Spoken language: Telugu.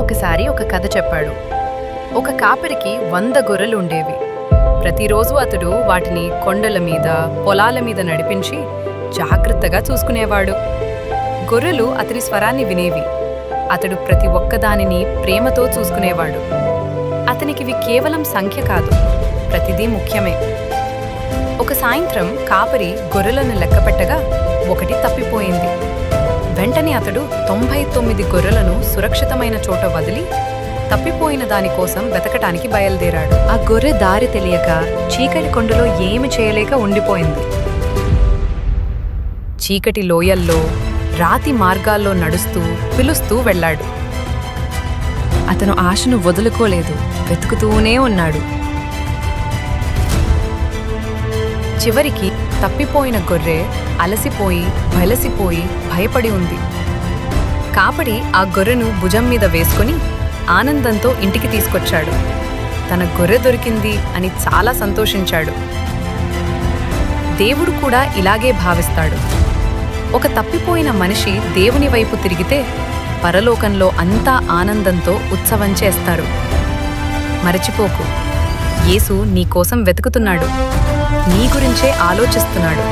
ఒకసారి ఒక కథ చెప్పాడు. ఒక కాపరికి 100 గొర్రెలు ఉండేవి. ప్రతిరోజు అతడు వాటిని కొండల మీద, పొలాల మీద నడిపించి జాగ్రత్తగా చూసుకునేవాడు. గొర్రెలు అతడి స్వరాన్ని వినేవి. అతడు ప్రతి ఒక్కదానిని ప్రేమతో చూసుకునేవాడు. అతనికివి కేవలం సంఖ్య కాదు, ప్రతిదీ ముఖ్యమే. ఒక సాయంత్రం కాపరి గొర్రెలను లెక్కపెట్టగా ఒకటి తప్పిపోయింది. వెంటనే అతడు 99 గొర్రెలను సురక్షితమైన చోట వదిలి తప్పిపోయిన దానికోసం వెతకటానికి బయలుదేరాడు. ఆ గొర్రె దారి తెలియక చీకటి కొండలో ఏమి చేయలేక ఉండిపోయింది. చీకటి లోయల్లో, రాతి మార్గాల్లో నడుస్తూ పిలుస్తూ వెళ్ళాడు. అతను ఆశను వదులుకోలేదు, వెతుకుతూనే ఉన్నాడు. చివరికి తప్పిపోయిన గొర్రె అలసిపోయి భయపడి ఉంది. కాపరి ఆ గొర్రెను భుజం మీద వేసుకుని ఆనందంతో ఇంటికి తీసుకొచ్చాడు. తన గొర్రె దొరికింది అని చాలా సంతోషించాడు. దేవుడు కూడా ఇలాగే భావిస్తాడు. ఒక తప్పిపోయిన మనిషి దేవుని వైపు తిరిగితే పరలోకంలో అంతా ఆనందంతో ఉత్సవం చేస్తారు. మరచిపోకు, యేసు నీకోసం వెతుకుతున్నాడు, నీ గురించే ఆలోచిస్తున్నాడు.